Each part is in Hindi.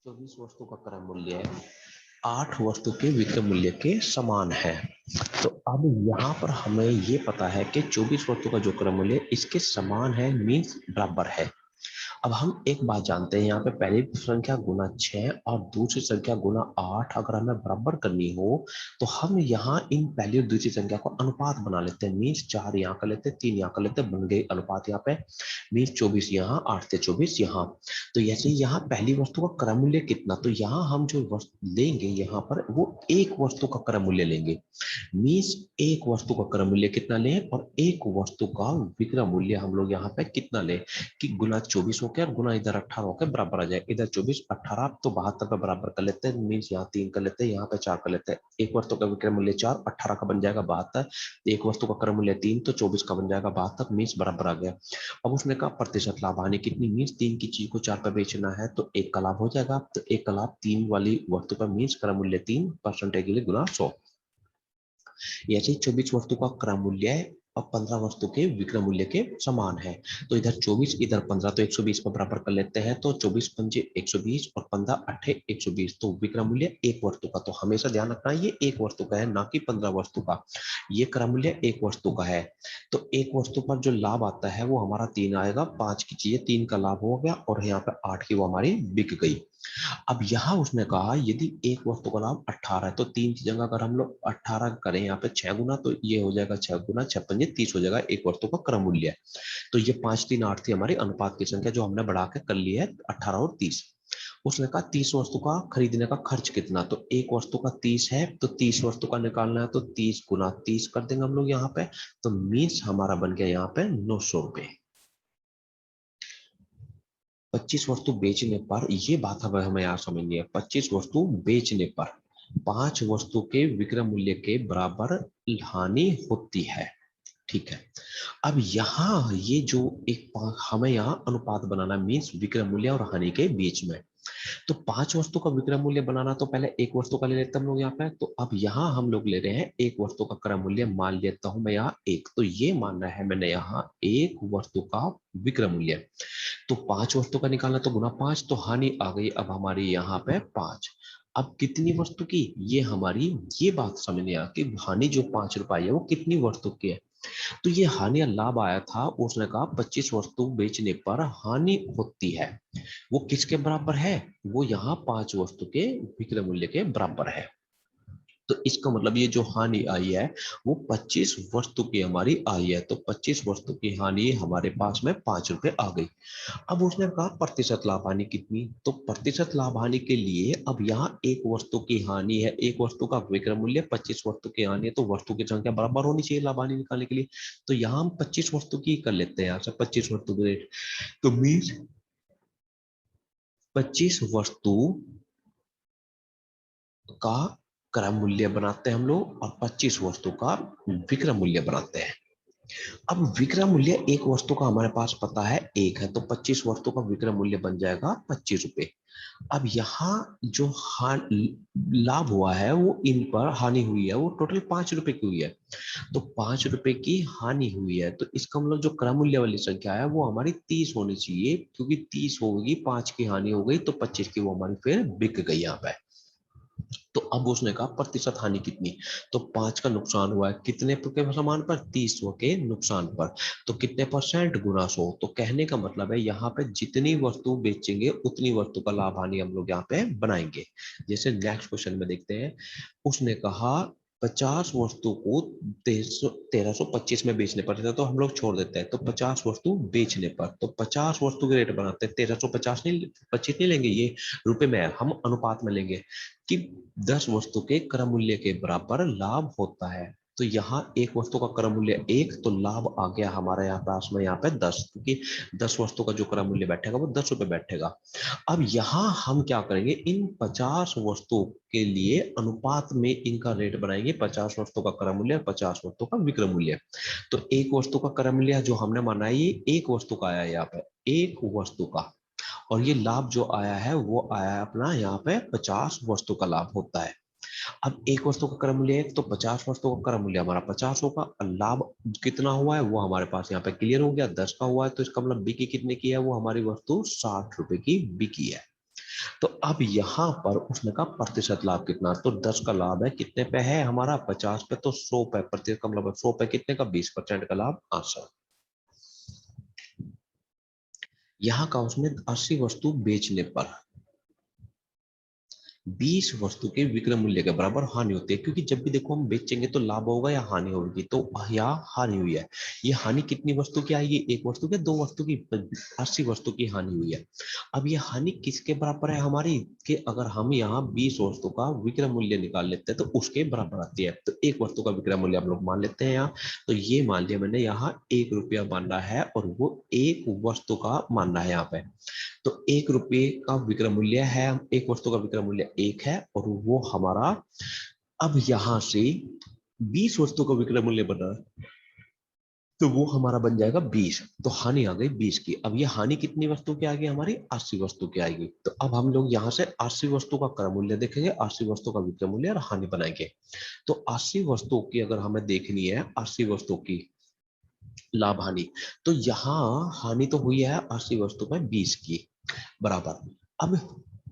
24 वस्तु का क्रय मूल्य 8 वस्तु के विक्रय मूल्य के समान है। तो अब यहाँ पर हमें ये पता है कि 24 वस्तु का जो क्रय मूल्य इसके समान है, मीन्स बराबर है। अब हम एक बात जानते हैं, यहाँ पे पहली संख्या गुना 6 और दूसरी संख्या गुना 8 अगर हमें बराबर करनी हो तो हम यहाँ इन पहली और दूसरी संख्या को अनुपात बना लेते हैं। मीन्स 4 यहाँ कर लेते हैं, 3 यहाँ कर लेते हैं, बन गई अनुपात यहाँ पे। मीन्स 24 यहाँ, 8 से 24 यहाँ। तो ऐसे यहाँ पहली वस्तु का क्रय मूल्य कितना, तो यहाँ हम जो वस्तु लेंगे यहाँ पर वो एक वस्तु का क्रय मूल्य लेंगे। मीन्स एक वस्तु का क्रय मूल्य कितना लें और एक वस्तु का विक्रय मूल्य हम लोग यहाँ पे कितना लें कि गुना 24 होकर और गुना इधर 18 होकर बराबर आ जाए। इधर 24 18 तो 72 पे बराबर कर लेते हैं। मीन्स यहाँ 3 कर लेते हैं, यहाँ पे 4 कर लेते हैं। एक वस्तु का विक्रय मूल्य 4, 18 का बन जाएगा 72। एक वस्तु का क्रय मूल्य 3 तो 24 का बन जाएगा 72। मीन्स बराबर आ गया। अब उसने कहा प्रतिशत लाभ हानि कितनी, मीन्स 3 की चीज को 4 पे बेचना है तो 1 का लाभ हो जाएगा। तो 1 का लाभ 3 वाली वस्तु पर, मीन्स क्रय मूल्य 3% के लिए गुना 100। ऐसे 24 वस्तु का क्रय मूल्य है और 15 वस्तु के विक्रय मूल्य के समान है। तो इधर 24 इधर 15 तो 120 पर बराबर कर लेते हैं। तो 24 पंजे 120 और 15 अट्ठे 120। तो विक्रय मूल्य एक वस्तु का, तो हमेशा ध्यान रखना ये एक वस्तु का है ना कि 15 वस्तु का। ये क्रय मूल्य एक वस्तु का है। तो एक वस्तु पर जो लाभ आता है वो हमारा 3 आएगा। 5 की चीजें 3 का लाभ हो गया और यहाँ पे 8 की वो हमारी बिक गई। अब यहाँ उसने कहा यदि एक वस्तु का लाभ 18 है तो 3 की जगह अगर हम लोग 18 करें यहाँ पे 6 गुना तो ये हो जाएगा 6 गुना 6 पंजे 30 हो जाएगा एक वस्तु का क्रय मूल्य। तो ये 5 3 8 थी हमारी अनुपात की संख्या जो हमने बढ़ा के कर ली है 18 और 30। उसने कहा 30 वस्तु का खरीदने का खर्च कितना, तो एक वस्तु का 30 है तो 30 वस्तु का निकालना है तो 30 गुना 30 कर देंगे हम लोग यहाँ पे। तो मीन्स हमारा बन गया यहाँ पे 900 रुपए। 25 वस्तु बेचने पर, ये बात हमें यहाँ समझनी है, 25 वस्तु बेचने पर 5 वस्तु के विक्रय मूल्य के बराबर हानि होती है। ठीक है। अब यहाँ ये जो एक हमें यहाँ अनुपात बनाना, मीन्स विक्रय मूल्य और हानि के बीच में। तो 5 वस्तु का विक्रय मूल्य बनाना तो पहले एक वस्तु का ले लेते हैं हम लोग यहाँ पे। तो अब यहाँ हम लोग ले रहे हैं एक वस्तु का क्रय मूल्य, मान लेता हूं मैं यहाँ एक। तो ये मानना है मैंने यहाँ एक वस्तु का विक्रय मूल्य। तो 5 वस्तु का निकालना तो गुना 5, तो हानि आ गई अब हमारी यहाँ पे 5। अब कितनी वस्तु की, ये हमारी ये बात समझने आ कि हानि जो 5 रुपए है वो कितनी वस्तु की है। तो ये हानि या लाभ आया था, उसने कहा 25 वस्तु बेचने पर हानि होती है। वो किसके बराबर है, वो यहाँ 5 वस्तु के विक्रय मूल्य के बराबर है। तो इसका मतलब ये जो हानि आई है वो 25 वस्तु की हमारी आई है। तो 25 वस्तु की हानि हमारे पास में 5 रुपए आ गई। अब उसने कहा प्रतिशत लाभ हानि कितनी, तो प्रतिशत लाभ हानि के लिए अब यहाँ एक वस्तु की हानि है, एक वस्तु का विक्रय मूल्य, 25 वस्तु की हानि है, तो वस्तु की संख्या बराबर होनी चाहिए लाभ हानि निकालने के लिए। तो यहाँ हम 25 वस्तु की कर लेते हैं, यहाँ से 25 वस्तु की रेट। तो मीन्स 25 वस्तु का क्रय मूल्य बनाते हैं हम लोग और 25 वस्तु का विक्रय मूल्य बनाते हैं। अब विक्रय मूल्य एक वस्तु का हमारे पास पता है एक है, तो 25 वस्तु का विक्रय मूल्य बन जाएगा 25 रुपए। अब यहाँ जो लाभ हुआ है वो इन पर हानि हुई है वो टोटल 5 रुपए की हुई है। तो 5 रुपए की हानि हुई है तो इसका मतलब जो क्रय मूल्य वाली संख्या है वो हमारी 30 होनी चाहिए, क्योंकि 30 होगी, 5 की हानि हो गई तो 25 की वो हमारी फिर बिक गई यहाँ पे। तो अब उसने कहा प्रतिशत हानि कितनी, तो 5 का नुकसान हुआ है कितने के समान पर, 30 के नुकसान पर। तो कितने परसेंट गुना 100। तो कहने का मतलब है यहाँ पे जितनी वस्तु बेचेंगे उतनी वस्तु का लाभ हानि हम लोग यहाँ पे बनाएंगे। जैसे नेक्स्ट क्वेश्चन में देखते हैं, उसने कहा 50 वस्तु को 1325 में बेचने पर, तो हम लोग छोड़ देते हैं। तो 50 वस्तु बेचने पर, तो 50 वस्तु के रेट बनाते हैं, 1350 नहीं 25 नहीं लेंगे, ये रुपए में है, हम अनुपात में लेंगे कि 10 वस्तु के क्रय मूल्य के बराबर लाभ होता है। तो यहाँ एक वस्तु का क्रय मूल्य 1, तो लाभ आ गया हमारे यहाँ पास में यहाँ पे 10, क्योंकि 10 वस्तु का जो क्रय मूल्य बैठेगा वो 10 रुपए बैठेगा। अब यहाँ हम क्या करेंगे, इन 50 वस्तु के लिए अनुपात में इनका रेट बनाएंगे, 50 वस्तु का क्रय मूल्य 50 वस्तु का विक्रय मूल्य। तो एक वस्तु का क्रय मूल्य जो हमने माना है ये एक वस्तु का आया है यहाँ पे, एक वस्तु का, और ये लाभ जो आया है वो आया है अपना यहाँ पे 50 वस्तु का लाभ होता है। अब एक वस्तु का क्रय मूल्य 1, तो 50 वस्तु का क्रय मूल्य हमारा 50 होगा, और लाभ कितना हुआ है वो हमारे पास यहाँ पे क्लियर हो गया, 10 का हुआ है। तो इसका मतलब बिकी कितने की है, वो हमारी वस्तु 60 रुपए की बिकी है। तो अब यहाँ पर उसने कहा प्रतिशत लाभ कितना, तो 10 का लाभ है कितने पे है हमारा 50 पे, तो 100 पे प्रतिशत का मतलब 100 पे कितने का 20% का लाभ आंसर। यहाँ का उसने 80 वस्तु बेचने पर 20 वस्तु के विक्रय मूल्य के बराबर हानि होती है, क्योंकि जब भी देखो हम बेचेंगे तो लाभ होगा या हानि होगी, तो यहाँ हानि हुई है। ये हानि कितनी वस्तु की आएगी, एक वस्तु के, दो वस्तु की, 80 वस्तु की हानि हुई है। अब ये हानि किसके बराबर है हमारी, कि अगर हम यहाँ 20 वस्तु का विक्रय मूल्य निकाल लेते हैं तो उसके बराबर आती है। तो एक वस्तु का विक्रय मूल्य हम लोग मान लेते हैं यहाँ, तो ये मान लिया मैंने यहाँ 1 रुपया मानना है, और वो एक वस्तु का मानना है यहाँ पे। तो 1 रुपये का विक्रय मूल्य है, एक वस्तु का विक्रय मूल्य 1 है, और वो हमारा, अब यहां से 20 वस्तु का विक्रय मूल्य बना, तो वो हमारा बन जाएगा 20। तो हानि आ गई 20 की। अब ये हानि कितनी वस्तु की आएगी हमारी, 80 वस्तु की आएगी। तो अब हम लोग यहाँ से 80 वस्तु का क्रय मूल्य देखेंगे, 80 वस्तु का विक्रय मूल्य और हानि बनाएंगे। तो 80 वस्तुओं की अगर हमें देखनी है, 80 वस्तुओं की लाभ हानि, तो यहाँ हानि तो हुई है 80 वस्तु में 20 की बराबर। अब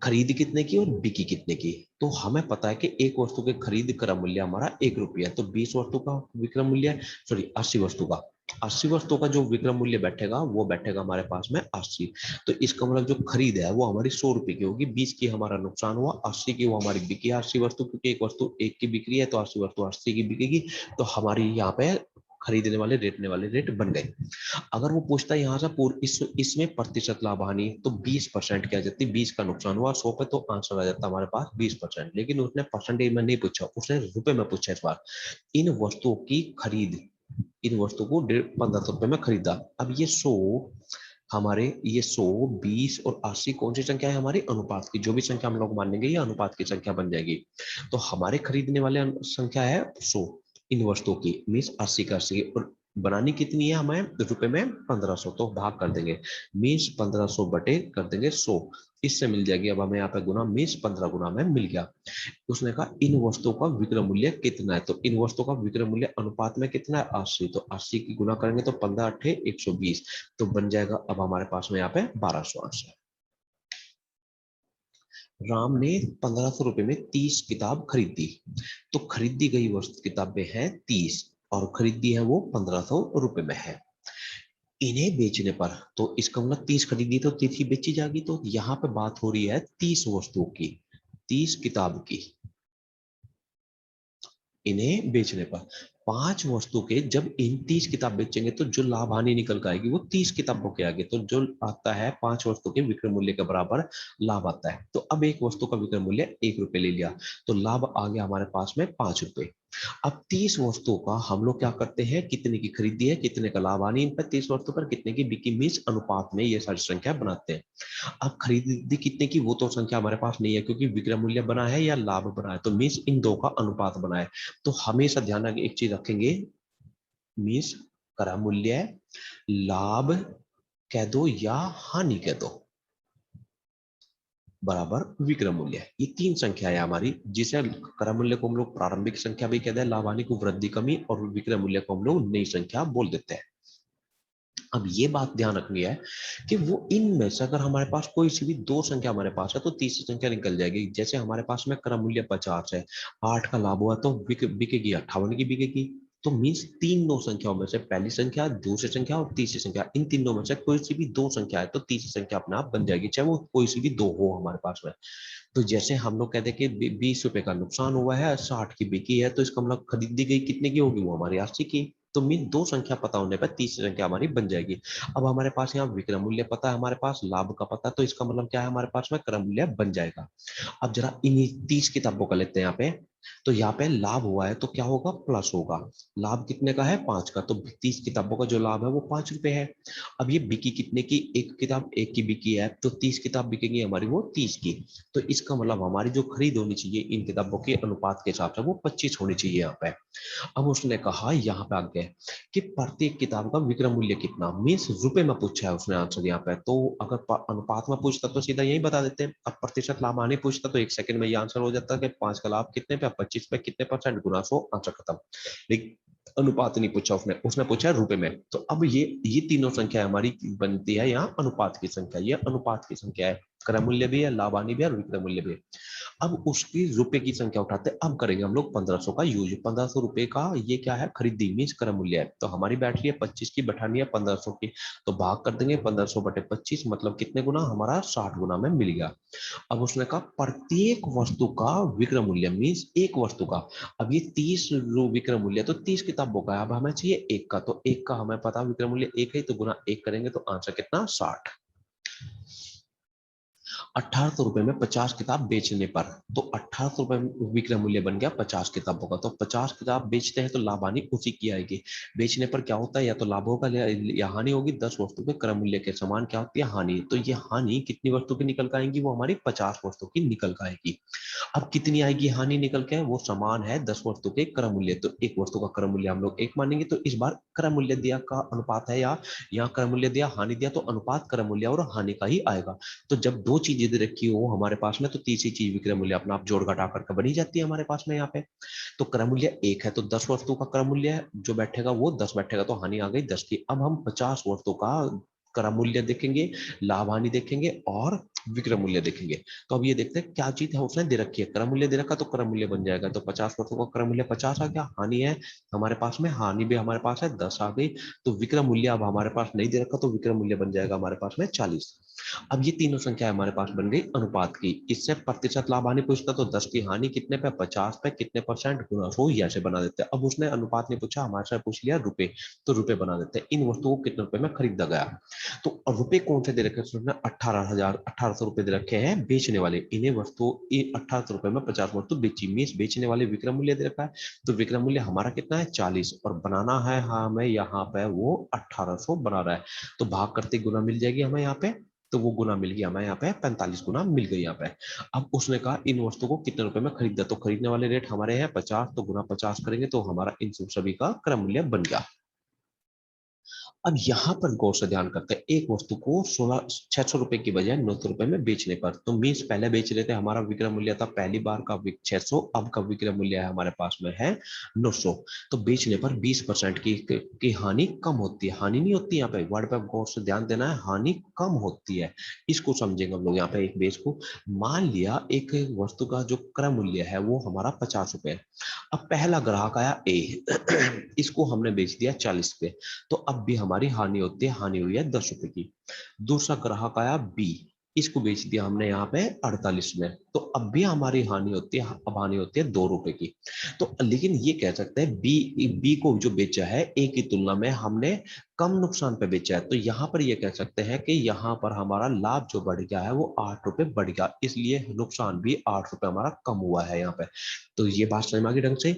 खरीद कितने की और बिकी कितने की, तो हमें पता है कि एक वस्तु के खरीद क्रय मूल्य हमारा 1 रुपया है, तो 20 वस्तु का विक्रय मूल्य, सॉरी 80 वस्तु का, 80 वस्तु का जो विक्रय मूल्य बैठेगा वो बैठेगा हमारे पास में 80। तो इसका मतलब जो खरीद है वो हमारी 100 रुपए की होगी, 20 की हमारा नुकसान हुआ, 80 की वो हमारी बिकी, 80 वस्तु, क्योंकि एक वस्तु 1 की बिक्री है तो 80 वस्तु 80 की बिकेगी। तो हमारी यहाँ पे खरीदने वाले रेट बन गए। अगर वो पूछता है यहाँ से पूर्व इसमें प्रतिशत लाभ हानि, तो 20% क्या जाती, 20 का नुकसान हुआ 100 पे, तो आंसर आ जाता हमारे पास 20%। लेकिन उसने परसेंटेज में नहीं पूछा, उसने रुपए में पूछा इस बार। इन वस्तुओं की खरीद, इन वस्तुओं को 1500 रुपए में खरीदा। अब ये 100 हमारे, ये 100, 20 और 80 कौन सी संख्या है हमारी, अनुपात की। जो भी संख्या हम लोग मानेंगे ये अनुपात की संख्या बन जाएगी। तो हमारे खरीदने वाले संख्या है 100 इन वस्तुओं की, मीन्स 80 का 80, और बनानी कितनी है हमें रुपए में 1500, तो भाग कर देंगे, मीन्स 1500 बटे कर देंगे 100, इससे मिल जाएगी। अब हमें यहाँ पे गुना, मीन्स 15 गुना में मिल गया। उसने कहा इन वस्तुओं का विक्रय मूल्य कितना है, तो इन वस्तुओं का विक्रय मूल्य अनुपात में कितना है 80, तो 80 की गुना करेंगे तो 15 अट्ठे 120, तो बन जाएगा अब हमारे पास में यहाँ पे 1200 आंसर। राम ने 1500 रुपए में 30 किताब खरीदी, तो खरीदी गई वस्तु किताबें हैं 30, और खरीदी है वो 1500 रुपए में है। इन्हें बेचने पर, तो इसका मतलब 30 खरीदी तो 30 ही बेची जाएगी, तो यहाँ पे बात हो रही है 30 वस्तुओं की, 30 किताब की, इन्हें बेचने पर। 5 वस्तु के जब इन 30 किताब बेचेंगे तो जो लाभ हानि निकल कर आएगी वो 30 किताबों के आगे, तो जो आता है 5 वस्तु के विक्रय मूल्य के बराबर लाभ आता है। तो अब एक वस्तु का विक्रय मूल्य 1 रुपए ले लिया, तो लाभ आ गया हमारे पास में 5 रुपए। अब 30 वस्तुओं का हम लोग क्या करते हैं, कितने की खरीदी है कितने का लाभ हानि, इन पर 30 वस्तु पर कितने की बिकी, मीन्स अनुपात में ये सारी संख्या बनाते हैं। अब खरीदी कितने की वो तो संख्या हमारे पास नहीं है, क्योंकि विक्रय मूल्य बना है या लाभ बना है, तो मीन्स इन दो का अनुपात बना है। तो हमेशा ध्यान रखें, एक चीज रखेंगे, मीन्स क्रय मूल्य, लाभ कह दो या हानि कह दो, बराबर विक्रय मूल्य। ये तीन संख्या है हमारी, जिसे क्रय मूल्य को हम लोग प्रारंभिक संख्या भी कहते हैं, लाभ हानि को वृद्धि कमी, और विक्रय मूल्य को हम लोग नई संख्या बोल देते हैं। अब ये बात ध्यान रखनी है कि वो इनमें से अगर हमारे पास कोई सी भी दो संख्या हमारे पास है तो तीसरी संख्या निकल जाएगी। जैसे हमारे पास में क्रय मूल्य 50 है, 8 का लाभ हुआ तो बिकेगी 58 की बिकेगी। तो मीन्स तीन दो संख्याओं में से पहली संख्या, दूसरी संख्या और तीसरी संख्या, इन तीनों में से कोई सी भी दो संख्या है तो तीसरी संख्या अपने आप बन जाएगी, चाहे वो कोई सी भी दो हो हमारे पास में। तो जैसे हम लोग कहते हैं कि 20 रुपए का नुकसान हुआ है, 60 की बिकी है, तो इसका मतलब खरीदी गई कितने की होगी, वो हमारी 80 की। तो मीन दो संख्या पता होने पर तीसरी संख्या हमारी बन जाएगी। अब हमारे पास यहाँ विक्रय मूल्य पता है, हमारे पास लाभ का पता है, तो इसका मतलब क्या है, हमारे पास में क्रय मूल्य बन जाएगा। अब जरा इन 30 किताबों का लेते हैं यहाँ पे, तो यहाँ पे लाभ हुआ है तो क्या होगा, प्लस होगा। लाभ कितने का है, 5 का, तो 30 किताबों का जो लाभ है वो 5 रुपए है। अब ये बिकी कितने की, एक किताब 1 की बिकी है, तो 30 किताब बिकेंगी हमारी वो 30 की। तो इसका मतलब हमारी जो खरीद होनी चाहिए इन किताबों के अनुपात के हिसाब से वो 25 होनी चाहिए यहाँ पे। अब उसने कहा यहाँ पे आगे कि प्रत्येक किताब का विक्रय मूल्य कितना, मीन्स रुपए में पूछा है उसने आंसर यहाँ पे। तो अगर अनुपात में पूछता तो सीधा यही बता देते हैं, अब प्रतिशत लाभ आने पूछता तो 1 सेकंड में ये आंसर हो जाता है कि 5 का लाभ कितने पे, 25 पे, कितने परसेंट, गुना 100, आंसर खत्म। लेकिन अनुपात नहीं पूछा उसने, उसने पूछा रुपए में। तो अब ये तीनों संख्या हमारी बनती है यहाँ अनुपात की संख्या, ये अनुपात की संख्या है। क्रय मूल्य भी है, लाभ हानि भी है और विक्रय मूल्य भी है। अब उसकी रुपए की संख्या उठाते हैं। अब करेंगे हम लोग 1500 का यूज। 1500 रुपए का ये क्या है, खरीदी मीन्स क्रय मूल्य है। तो हमारी बैटरी है 25 की, बैठानी है 1500 की, तो भाग कर देंगे 1500 बटे 25, मतलब कितने गुना, हमारा 60 गुना में मिल गया। अब उसने कहा प्रत्येक वस्तु का विक्रय मूल्य मीन्स एक वस्तु का। अब ये 30 विक्रय मूल्य, तो 30 किताबों का, अब हमें चाहिए एक का, तो एक का हमें पता विक्रय मूल्य एक है, तो गुना एक करेंगे तो आंसर कितना, 60। 1800 रुपए में 50 किताब बेचने पर, तो 1800 रुपए विक्रय मूल्य बन गया 50 किताबों का। तो 50 किताब बेचते हैं तो लाभ हानि उसी की आएगी। बेचने पर क्या होता है, या तो लाभ होगा या हानि होगी। 10 वस्तु के क्रय मूल्य के समान क्या होती है, हानि। तो ये हानि कितनी वस्तु की निकल कर आएगी, वो हमारी 50 वस्तु की निकल कर आएगी। अब कितनी आएगी हानि निकल के, वो समान है 10 वस्तु के क्रय मूल्य। तो एक वस्तु का क्रय मूल्य हम लोग एक मानेंगे, तो इस बार क्रय मूल्य दिया का अनुपात है, या यहाँ क्रय मूल्य दिया हानि दिया, तो अनुपात क्रय मूल्य और हानि का ही आएगा। तो जब दो चीजें दे रखी हो हमारे पास में, तो तीसरी चीज विक्रय मूल्य अपना आप जोड़ घटा करके बनी जाती है हमारे पास में यहाँ पे। तो क्रय मूल्य एक है, तो 10 वस्तु का क्रय मूल्य जो बैठेगा वो 10 बैठेगा, तो हानि आ गई 10 की। अब हम 50 वस्तु का क्रय मूल्य देखेंगे, लाभ हानि देखेंगे और विक्रय मूल्य देखेंगे। तो अब ये देखते हैं क्या चीज है उसने दे रखी है। क्रय मूल्य दे रखा तो क्रय मूल्य बन जाएगा, तो 50 वस्तु का क्रय मूल्य 50 आ गया। हानि है हमारे पास में, हानि भी हमारे पास है 10 आ गई। तो विक्रय मूल्य अब हमारे पास नहीं दे रखा, तो विक्रय मूल्य बन जाएगा हमारे पास में 40। अब ये तीनों संख्या हमारे पास बन गई अनुपात की। इससे प्रतिशत लाभ हानि पूछता तो 10 की हानि कितने पे, 50 पे, कितने परसेंट, गुना 100, ऐसे बना देते हैं। अब उसने अनुपात नहीं पूछा, हमारे से पूछ लिया रुपए, तो रुपए बना देते हैं। इन वस्तुओं को कितने रुपए में खरीदा गया। तो रुपए कौन से दे रखे हैं, 18,000 रुपए दे रखे हैं बेचने वाले। इन्हें वस्तु 1800 रुपए में 50 वस्तु बेची, मीन्स बेचने वाले विक्रय मूल्य दे रखा है। तो विक्रय मूल्य हमारा कितना है 40, और बनाना है हमें यहाँ पे वो 1800 बना रहा है। तो भाग करते गुना मिल जाएगी हमें यहाँ पे, तो वो गुना मिल गया हमें यहाँ पे, 45 गुना मिल गई यहाँ पे। अब उसने कहा इन वस्तु को कितने रुपए में खरीदा, तो खरीदने वाले रेट हमारे हैं 50, तो गुना 50 करेंगे तो हमारा इन सभी का क्रय मूल्य बन गया। अब यहाँ पर गौर से ध्यान करते हैं, एक वस्तु को 600 रुपए की बजाय 900 रुपए में बेचने पर, तो मीन्स पहले बेच रहे थे, हमारा विक्रय मूल्य था पहली बार का 600, अब का विक्रय मूल्य है हमारे पास में है 900। तो बेचने पर 20% की हानि कम होती है। हानि नहीं होती, यहाँ पे वर्ड पे गौर से ध्यान देना है, हानि कम होती है। इसको समझेंगे हम लोग यहाँ पे एक बेस को। मान लिया एक वस्तु का जो क्रय मूल्य है वो हमारा 50 रुपए है। अब पहला ग्राहक आया ए, इसको हमने बेच दिया 40 पे, तो अब भी हमारी हानि होती है, हानि हुई है 10 रुपए की। दूसरा ग्राहक आया बी, इसको बेच दिया हमने यहाँ पे 48 में, तो अब भी हमारी हानि होती है, अब हानि होती है 2 रुपए की। तो लेकिन ये कह सकते हैं बी को जो बेचा है ए की तुलना में हमने कम नुकसान पे बेचा है, तो यहाँ पर ये कह सकते हैं कि यहाँ पर हमारा लाभ जो बढ़ गया है वो 8 रुपए बढ़ गया, इसलिए नुकसान भी 8 रुपए हमारा कम हुआ है यहाँ पे। तो ये बात समझ में आ गई ढंग से।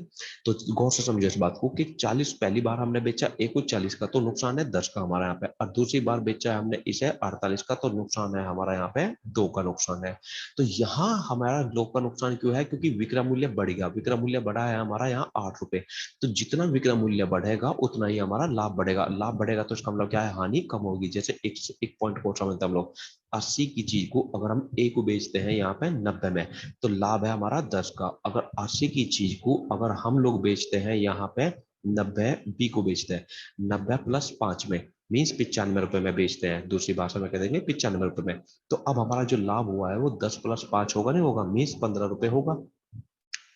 तो गौर से समझो इस बात को कि 40 पहली बार हमने बेचा ए को 40 का, तो नुकसान है 10 का हमारा यहाँ पे, और दूसरी बार बेचा है हमने इसे 48 का, तो नुकसान है हमारा यहाँ पे 2 का नुकसान है। तो यहाँ हमारा 2 का नुकसान क्यों है, क्योंकि विक्रय मूल्य बढ़ गया, विक्रय मूल्य बढ़ा है हमारा यहाँ 8 रुपए। तो जितना विक्रय मूल्य बढ़ेगा उतना ही हमारा लाभ बढ़ेगा, लाभ बढ़ेगा तो इसका मतलब क्या है, हानि कम होगी। जैसे एक पॉइंट को समझते हैं हम लोग, 80 की चीज को अगर हम ए को बेचते हैं यहाँ पे 90 में, तो लाभ है हमारा 10 का। अगर 80 की चीज को अगर हम लोग बेचते हैं यहाँ पे 90, बी को बेचते हैं 90 प्लस 5 में, मीन्स 95 रुपए में बेचते हैं, दूसरी भाषा में कह देंगे 95 रुपए में। तो अब हमारा जो लाभ हुआ है वो 10 प्लस 5 होगा, नहीं होगा, मीन्स 15 रुपए होगा।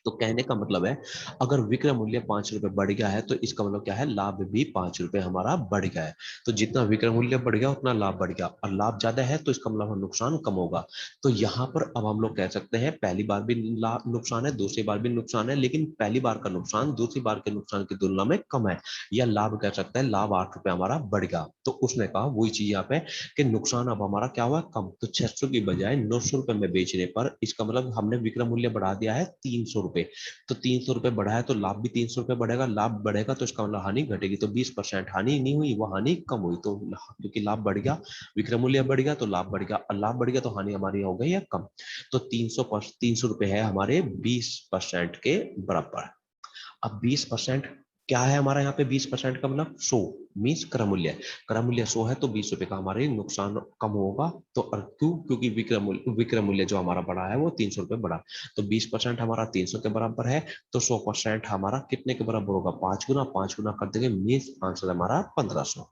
तो कहने का मतलब है अगर विक्रय मूल्य 5 रुपए बढ़ गया है, तो इसका मतलब क्या है, लाभ भी 5 रुपए हमारा बढ़ गया है। तो जितना विक्रय मूल्य बढ़ गया उतना लाभ बढ़ गया, और लाभ ज्यादा है तो इसका मतलब नुकसान कम होगा। तो यहाँ पर अब हम लोग कह सकते हैं पहली बार भी लाभ नुकसान है, दूसरी बार भी नुकसान है, लेकिन पहली बार का नुकसान दूसरी बार के नुकसान की तुलना में कम है। या लाभ कह सकते हैं लाभ 8 रुपए हमारा बढ़ गया। तो उसने कहा वही चीज यहाँ पे कि नुकसान अब हमारा क्या हुआ, कम। तो 600 की बजाय 900 रुपए में बेचने पर, इसका मतलब हमने विक्रय मूल्य बढ़ा दिया है 300 रुपए। तो 300 रुपए बढ़ा है तो लाभ भी 300 रुपए बढ़ेगा, लाभ बढ़ेगा तो इसका मतलब हानि घटेगी, तो 20% हानि नहीं हुई, वो हानि कम हुई। तो क्योंकि लाभ बढ़ गया, विक्रय मूल्य बढ़ गया तो लाभ बढ़ गया, और लाभ बढ़ गया तो हानि हमारी हो गई है कम। तो 300 रुपए है हमारे 20% के बराबर। अब 20% क्या है हमारा यहाँ पे 20% का मतलब 100 मीन्स क्रय मूल्य 100 है तो 20 रुपए का हमारे नुकसान कम होगा। तो क्यों? क्योंकि विक्रय मूल्य जो हमारा बढ़ा है वो 300 रुपए बढ़ा। तो 20% हमारा 300 के बराबर है, तो 100% हमारा कितने के बराबर होगा? 5 गुना कर देंगे, मीन्स आंसर हमारा 1500।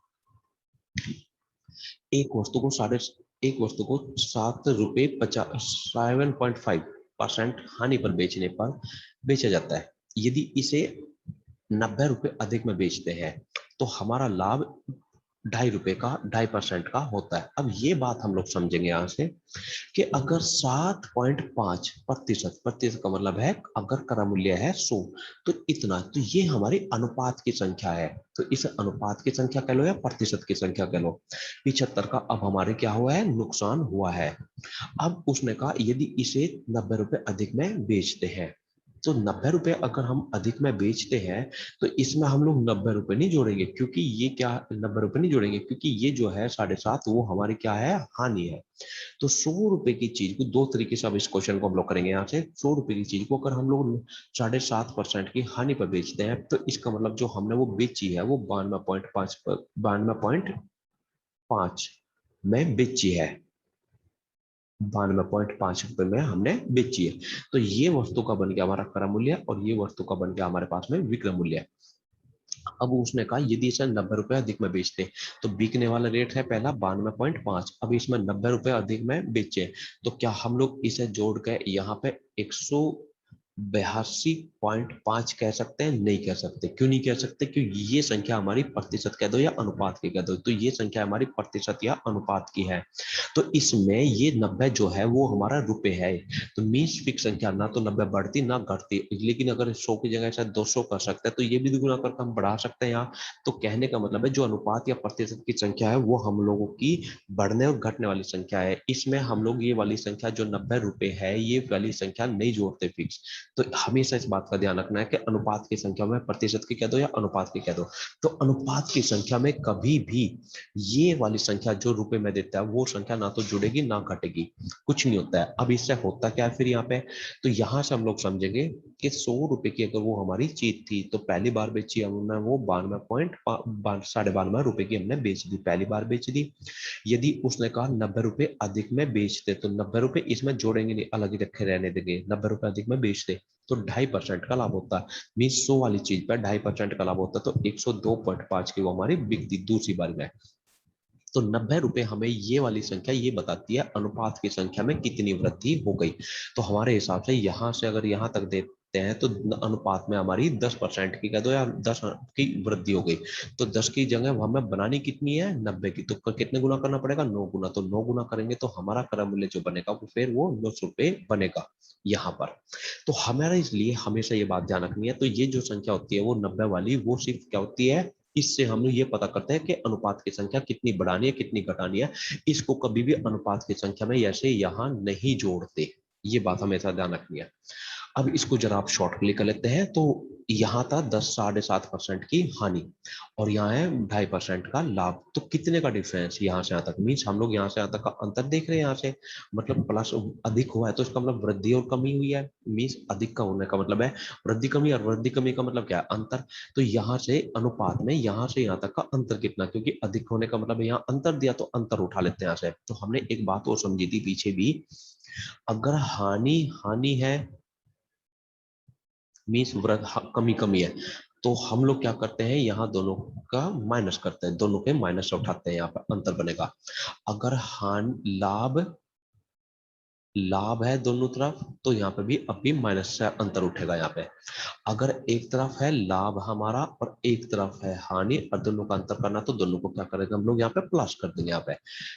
एक वस्तु को साढ़े एक वस्तु को 7.5% हानि पर बेचने पर बेचा जाता है। यदि इसे 90 रुपए अधिक में बेचते हैं तो हमारा लाभ 2.5 रुपए का 2.5% का होता है। अब ये बात हम लोग समझेंगे यहां से कि अगर 7.5% प्रतिशत का मतलब है अगर क्रय मूल्य है 100 तो इतना, तो ये हमारी अनुपात की संख्या है। तो इस अनुपात की संख्या कह लो या प्रतिशत की संख्या कह लो, 75 का अब हमारे क्या हुआ है? नुकसान हुआ है। अब उसने कहा यदि इसे 90 रुपए अधिक में बेचते हैं, तो 90 रुपए अगर हम अधिक में बेचते हैं तो इसमें हम लोग 90 रुपए नहीं जोड़ेंगे, क्योंकि ये क्या 90 रुपए नहीं जोड़ेंगे क्योंकि ये जो है 7.5 वो हमारी क्या है? हानि है। तो 100 रुपए की चीज को दो तरीके से अब इस क्वेश्चन को हम लोग करेंगे। यहाँ से 100 रुपए की चीज को अगर हम लोग 7.5% की हानि पर बेचते हैं तो इसका मतलब जो हमने वो बेची है वो 92.5 में बेची है, 92.5 रुपए में हमने बेची है। तो ये वस्तु का बन गया हमारा क्रय मूल्य और ये वस्तु का बन गया हमारे पास में विक्रय मूल्य। अब उसने कहा यदि इसे 90 रुपए अधिक में बेचते तो बिकने वाला रेट है पहला 92.5, अब इसमें 90 रुपए अधिक में बेचे तो क्या हम लोग इसे जोड़ के यहाँ पे 182.5 कह सकते हैं? नहीं कह सकते। क्यों नहीं कह सकते? क्योंकि ये संख्या हमारी प्रतिशत कह दो या अनुपात की कह दो, तो ये संख्या हमारी प्रतिशत या अनुपात की है। तो इसमें ये 90 जो है वो हमारा रुपए है, तो मीन्स फिक्स संख्या ना तो 90 बढ़ती ना घटती। लेकिन अगर 100 की जगह शायद 200 कर सकते हैं तो ये भी गुना करके हम बढ़ा सकते हैं यहाँ। तो कहने का मतलब है जो अनुपात या प्रतिशत की संख्या है वो हम लोगों की बढ़ने और घटने वाली संख्या है। इसमें हम लोग ये वाली संख्या जो 90 रुपए है ये वाली संख्या नहीं जोड़ते फिक्स। तो हमेशा इस बात का ध्यान रखना है कि अनुपात की संख्या में प्रतिशत की कह दो या अनुपात की कह दो। तो अनुपात की संख्या में कभी भी ये वाली संख्या जो रुपए में देता है वो संख्या ना तो जुड़ेगी ना घटेगी, कुछ नहीं होता है। अब इससे होता क्या है फिर यहाँ पे? तो यहाँ से हम लोग समझेंगे कि 100 रुपए की अगर वो हमारी चीज थी तो पहली बार बेची हमने वो 92.92 की हमने बेच दी, पहली बार बेच दी। यदि उसने कहा 90 रुपए अधिक में बेचते तो 90 रुपए इसमें जोड़ेंगे नहीं, अलग ही रखे रहने देंगे। 90 रुपए अधिक में बेचते तो 2.5% का लाभ होता है, मीन 100 वाली चीज पर 2.5% का लाभ होता है, तो 102.5 की वो हमारी बिकती दूसरी बार में। तो 90 रुपए हमें ये वाली संख्या ये बताती है अनुपात की संख्या में कितनी वृद्धि हो गई। तो हमारे हिसाब से यहां से अगर यहां तक देते हैं तो अनुपात में हमारी 10% की कह दो या 10 की वृद्धि हो गई। तो 10 की जगह हमें बनानी कितनी है? 90 की। तो कितने गुना करना पड़ेगा? 9 गुना। तो 9 गुना करेंगे तो हमारा क्रय मूल्य जो बनेगा वो फिर वो 900 रुपए बनेगा यहाँ पर। तो हमारा इसलिए हमेशा ये बात ध्यान रखनी है। तो ये जो संख्या होती है वो 90 वाली वो सिर्फ क्या होती है? इससे हम लोग ये पता करते हैं कि अनुपात की संख्या कितनी बढ़ानी है कितनी घटानी है। इसको कभी भी अनुपात की संख्या में ऐसे यहां नहीं जोड़ते, ये बात हमेशा ध्यान रखनी है। अब इसको जरा आप शॉर्ट क्लिक कर लेते हैं। तो यहाँ था 10.5% की हानि और यहाँ है 2.5% का लाभ। तो कितने का डिफरेंस यहाँ से यहाँ तक? मीन्स हम लोग यहाँ से यहाँ तक का अंतर देख रहे हैं। यहाँ से मतलब प्लस अधिक हुआ है तो इसका मतलब वृद्धि और कमी हुई है। मीन्स अधिक का होने का मतलब है वृद्धि कमी, और वृद्धि कमी का मतलब क्या है? अंतर। तो यहाँ से अनुपात में यहाँ से यहाँ तक का अंतर कितना, क्योंकि अधिक होने का मतलब यहाँ अंतर दिया तो अंतर उठा लेते हैं यहाँ से। तो हमने एक बात और समझी थी पीछे भी, अगर हानि हानि है मीन्स कमी कमी है तो हम लोग क्या करते हैं यहाँ दोनों का माइनस करते हैं, दोनों के माइनस से उठाते हैं, यहाँ पर अंतर बनेगा। अगर हान लाभ लाभ है दोनों तरफ तो यहाँ पे भी अब भी माइनस से अंतर उठेगा। यहाँ पे अगर एक तरफ है लाभ हमारा और एक तरफ है हानि और दोनों का अंतर करना तो दोनों को क्या करेंगे हम लोग यहाँ पे प्लस कर देंगे यहाँ पे।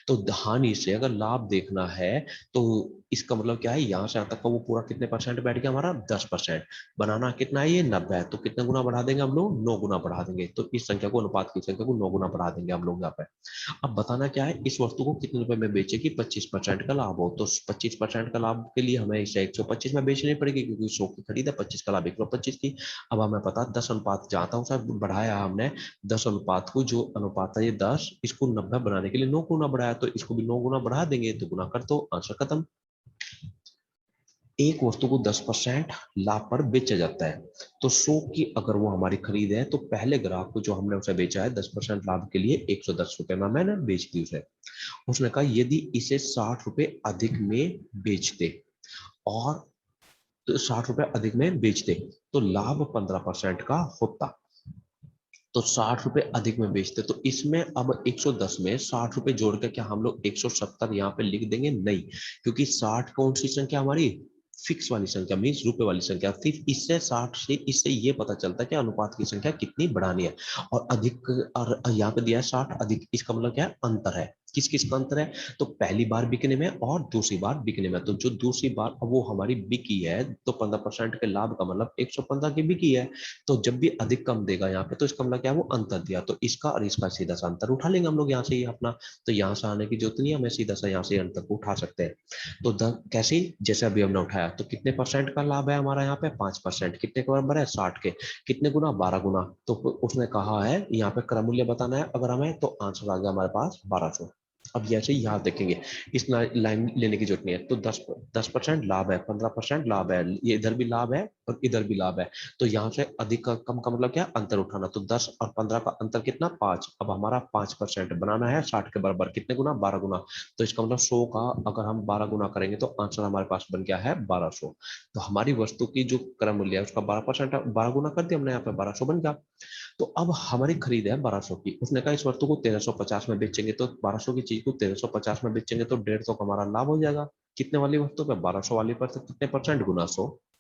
तो हानि से अगर लाभ देखना है तो इसका मतलब क्या है? यहाँ से यहाँ तक का वो पूरा कितने परसेंट बैठ गया हमारा? 10%। बनाना कितना है? ये 90 है, तो कितने गुना बढ़ा देंगे हम लोग? 9 गुना बढ़ा देंगे। तो इस संख्या को अनुपात की संख्या को 9 गुना बढ़ा देंगे हम लोग यहाँ पे। अब बताना क्या है? इस वस्तु को कितने रुपए में बेचे कि 25% का लाभ हो। तो 25% का लाभ के लिए हमें इसे 125 में बेचनी पड़ेगी क्योंकि 100 की खरीद है, 25 का लाभ 125 की। अब हमें पता 10 अनुपात जहां था उसे बढ़ाया हमने 10 अनुपात को, जो अनुपात है ये 10, इसको 90 बनाने के लिए 9 गुना बढ़ाया, तो इसको भी 9 गुना बढ़ा देंगे तो गुना कर दो, आंसर खत्म। एक वस्तु को 10% लाभ पर बेचा जाता है। तो 100 की अगर वो हमारी खरीद है तो पहले ग्राहक को जो हमने उसे बेचा है 10% लाभ के लिए 110 रुपए में मैंने बेच दी उसे। उसने कहा यदि इसे 60 रुपए अधिक में बेचते और तो 60 रुपए अधिक में बेचते तो लाभ 15% का होता। तो 60 रुपए अधिक में बेचते तो इसमें अब 110 में 60 रुपए जोड़ के क्या हम लोग 170 यहाँ पे लिख देंगे? नहीं, क्योंकि 60 कौन सी संख्या हमारी फिक्स वाली संख्या मीन्स रुपए वाली संख्या। सिर्फ इससे 60 से इससे ये पता चलता है कि अनुपात की संख्या कितनी बढ़ानी है। और अधिक और यहाँ पे दिया है 60 अधिक, इसका मतलब क्या है? अंतर है। किस किस का अंतर है? तो पहली बार बिकने में और दूसरी बार बिकने में। तो जो दूसरी बार वो हमारी बिकी है तो 15% के लाभ का मतलब 115 की बिकी है। तो जब भी अधिक कम देगा यहाँ पे तो इसका मतलब क्या है? वो अंतर दिया। तो इसका और इसका सीधा सा अंतर उठा लेंगे हम लोग यहाँ से ही अपना। तो यहाँ से आने की जरूरत नहीं है, हमें सीधा सा यहाँ से अंतर को उठा सकते हैं। तो कैसे? जैसे अभी हमने उठाया तो कितने परसेंट का लाभ है हमारा यहाँ पे? 5%। कितने के बराबर है? 60 के। कितने गुना? 12 गुना। तो उसने कहा है यहाँ पे क्रय मूल्य बताना है अगर हमें, तो आंसर आ गया हमारे पास 1200। अब जैसे यहाँ देखेंगे, इस लाइन लेने की जरूरत नहीं है। तो 10% लाभ है, 15% लाभ है, ये इधर भी लाभ है और इधर भी लाभ है। तो यहाँ से अधिक का कम का मतलब क्या? अंतर उठाना। तो 10 और 15 का अंतर कितना? 5। अब हमारा 5% बनाना है 60 के बराबर। कितने गुना? 12 गुना। तो इसका मतलब 100 का अगर हम 12 गुना करेंगे तो आंसर हमारे पास बन गया है 1200। तो हमारी वस्तु की जो क्रय मूल्य है उसका 12%, 12 गुना कर दिया हमने, यहाँ पे 1200 बन गया। तो अब हमारी खरीद है 1200 की। उसने कहा इस वस्तु को 1350 में बेचेंगे। तो 1200 की चीज को 1350 में बेचेंगे तो 150 का हमारा लाभ हो जाएगा। कितने वाली वस्तु पे? 1200 वाली पर। कितने परसेंट? गुना 100।